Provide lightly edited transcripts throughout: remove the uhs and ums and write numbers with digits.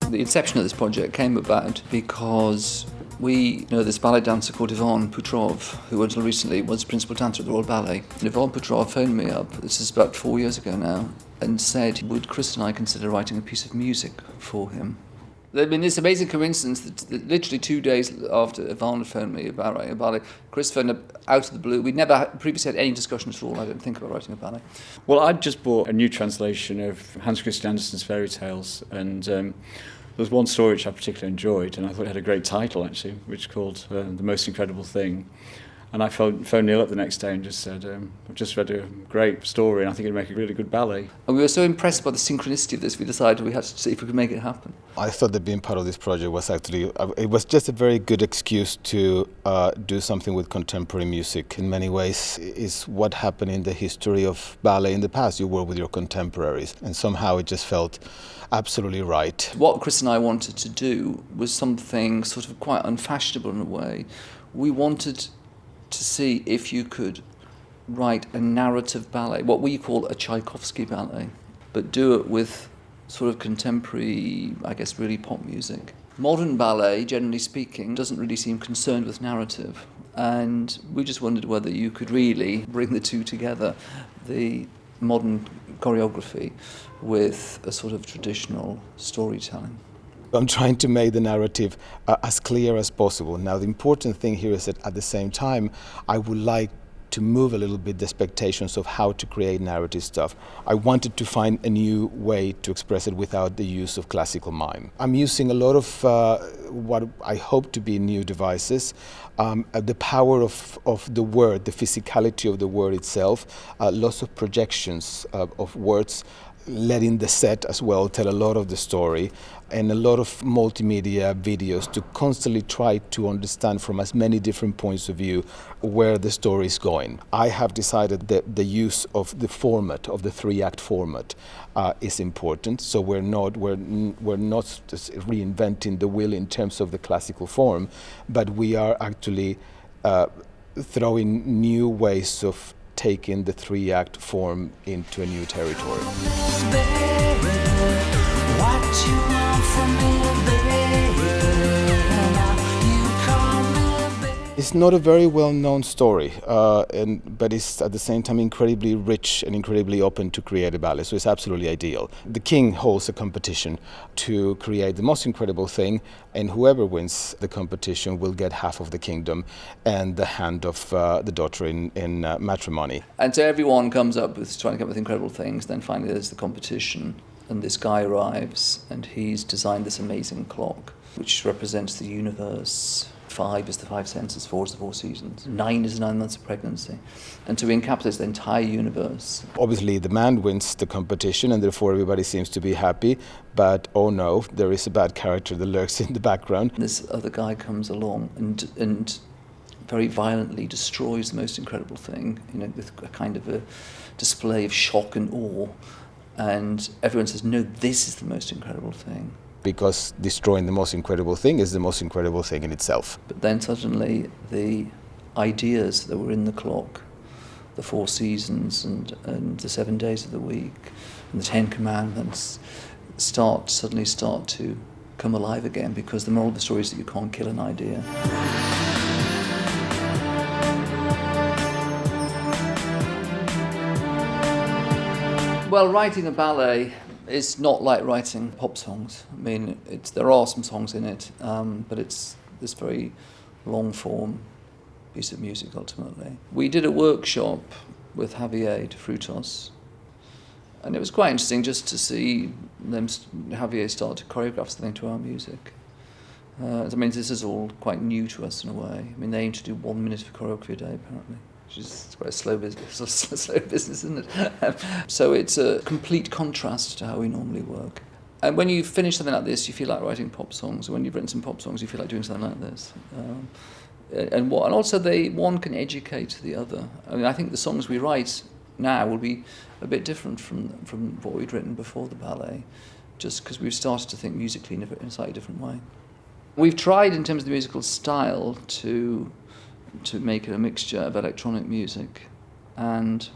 The inception of this project came about because we know this ballet dancer called Ivan Petrov, who until recently was principal dancer at the Royal Ballet. And Ivan Petrov phoned me up, this is about 4 years ago now, and said, would Chris and I consider writing a piece of music for him? I mean, this amazing coincidence that literally 2 days after Ivan had phoned me about writing a ballet, Chris phoned up out of the blue. We'd never previously had any discussion at all, I don't think, about writing a ballet. Well, I'd just bought a new translation of Hans Christian Andersen's fairy tales, and there was one story which I particularly enjoyed, and I thought it had a great title, actually, which is called The Most Incredible Thing. And I phoned Neil up the next day and just said, I've just read a great story and I think it'd make a really good ballet. And we were so impressed by the synchronicity of this, we decided we had to see if we could make it happen. I thought that being part of this project was actually, it was just a very good excuse to do something with contemporary music. In many ways, is what happened in the history of ballet in the past. You work with your contemporaries, and somehow it just felt absolutely right. What Chris and I wanted to do was something sort of quite unfashionable in a way. We wanted to see if you could write a narrative ballet, what we call a Tchaikovsky ballet, but do it with sort of contemporary, I guess, really pop music. Modern ballet, generally speaking, doesn't really seem concerned with narrative, and we just wondered whether you could really bring the two together, the modern choreography with a sort of traditional storytelling. I'm trying to make the narrative as clear as possible. Now, the important thing here is that at the same time, I would like to move a little bit the expectations of how to create narrative stuff. I wanted to find a new way to express it without the use of classical mime. I'm using a lot of what I hope to be new devices. The power of the word, the physicality of the word itself, lots of projections of words, letting the set as well tell a lot of the story, and a lot of multimedia videos to constantly try to understand from as many different points of view where the story is going. I have decided that the use of the format, of the 3-act format, is important. So we're not just reinventing the wheel in terms of the classical form, but we are actually throwing new ways of taking the 3-act form into a new territory. It's not a very well-known story, but it's at the same time incredibly rich and incredibly open to create a ballet, so it's absolutely ideal. The king holds a competition to create the most incredible thing, and whoever wins the competition will get half of the kingdom and the hand of the daughter in matrimony. And so everyone comes up with trying to come up with incredible things, then finally there's the competition, and this guy arrives, and he's designed this amazing clock, which represents the universe. 5 is the 5 senses, 4 is the 4 seasons, 9 is the 9 months of pregnancy. And to encapsulate the entire universe. Obviously the man wins the competition and therefore everybody seems to be happy, but oh no, there is a bad character that lurks in the background. This other guy comes along and very violently destroys the most incredible thing, with a kind of a display of shock and awe. And everyone says, no, this is the most incredible thing. Because destroying the most incredible thing is the most incredible thing in itself. But then suddenly the ideas that were in the clock, the 4 seasons and the 7 days of the week and the 10 commandments suddenly start to come alive again, because the moral of the story is that you can't kill an idea. Well, writing a ballet is not like writing pop songs. I mean, there are some songs in it, but it's this very long-form piece of music, ultimately. We did a workshop with Javier De Frutos, and it was quite interesting just to see Javier start to choreograph something to our music. I mean, this is all quite new to us in a way. I mean, they aim to do 1 minute of choreography a day, apparently. Which is quite a slow business, isn't it? So it's a complete contrast to how we normally work. And when you finish something like this, you feel like writing pop songs. And when you've written some pop songs, you feel like doing something like this. And also, one can educate the other. I mean, I think the songs we write now will be a bit different from what we'd written before the ballet, just because we've started to think musically in a slightly different way. We've tried, in terms of the musical style, to make it a mixture of electronic music and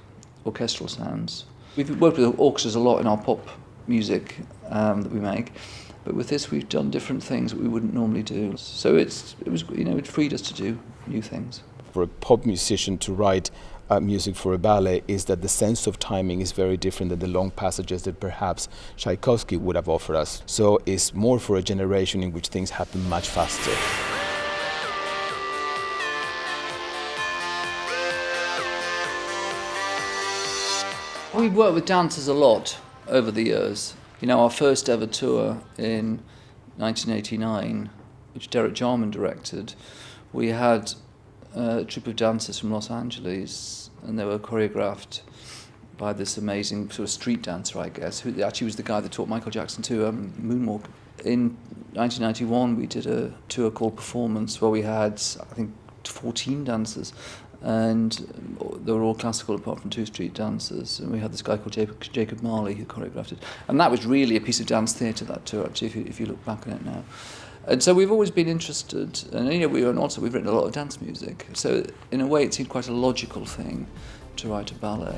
orchestral sounds. We've worked with orchestras a lot in our pop music that we make. But with this, we've done different things that we wouldn't normally do. So it freed us to do new things. For a pop musician to write music for a ballet is that the sense of timing is very different than the long passages that perhaps Tchaikovsky would have offered us. So it's more for a generation in which things happen much faster. We've worked with dancers a lot over the years. Our first ever tour in 1989, which Derek Jarman directed, we had a troupe of dancers from Los Angeles, and they were choreographed by this amazing sort of street dancer, I guess, who actually was the guy that taught Michael Jackson to moonwalk. In 1991, we did a tour called Performance, where we had, I think, 14 dancers, and they were all classical apart from 2 street dancers, and we had this guy called Jacob Marley who choreographed it. And that was really a piece of dance theatre, that tour, actually, if you look back on it now. And so we've always been interested, and we've written a lot of dance music, so in a way it seemed quite a logical thing to write a ballet.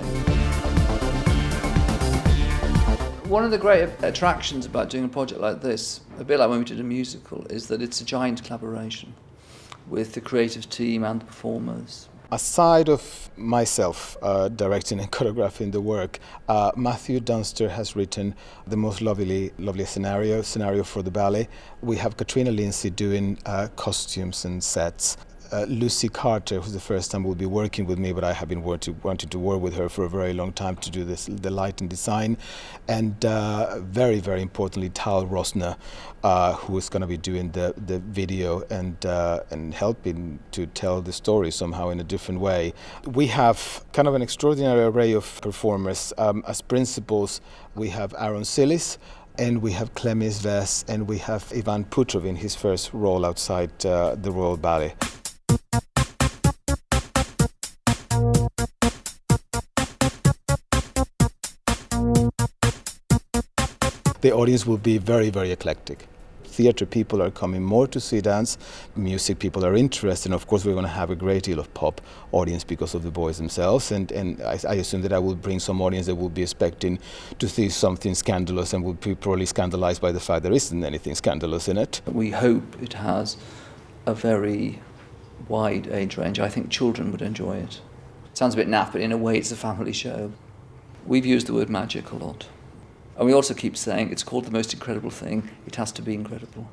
One of the great attractions about doing a project like this, a bit like when we did a musical, is that it's a giant collaboration with the creative team and the performers. Aside of myself directing and choreographing the work, Matthew Dunster has written the most lovely scenario for the ballet. We have Katrina Lindsay doing costumes and sets. Lucy Carter, who's the first time will be working with me, but I have been wanting to work with her for a very long time to do the light and design. And very, very importantly, Tal Rosner, who is going to be doing the video and helping to tell the story somehow in a different way. We have kind of an extraordinary array of performers. As principals, we have Aaron Sillis, and we have Clemis Vess, and we have Ivan Putrov in his first role outside the Royal Ballet. The audience will be very, very eclectic. Theatre people are coming more to see dance, music people are interested, and of course we're going to have a great deal of pop audience because of the boys themselves, and I assume that I will bring some audience that will be expecting to see something scandalous and will be probably scandalized by the fact there isn't anything scandalous in it. We hope it has a very wide age range. I think children would enjoy it. It sounds a bit naff, but in a way it's a family show. We've used the word magic a lot. And we also keep saying it's called The Most Incredible Thing. It has to be incredible.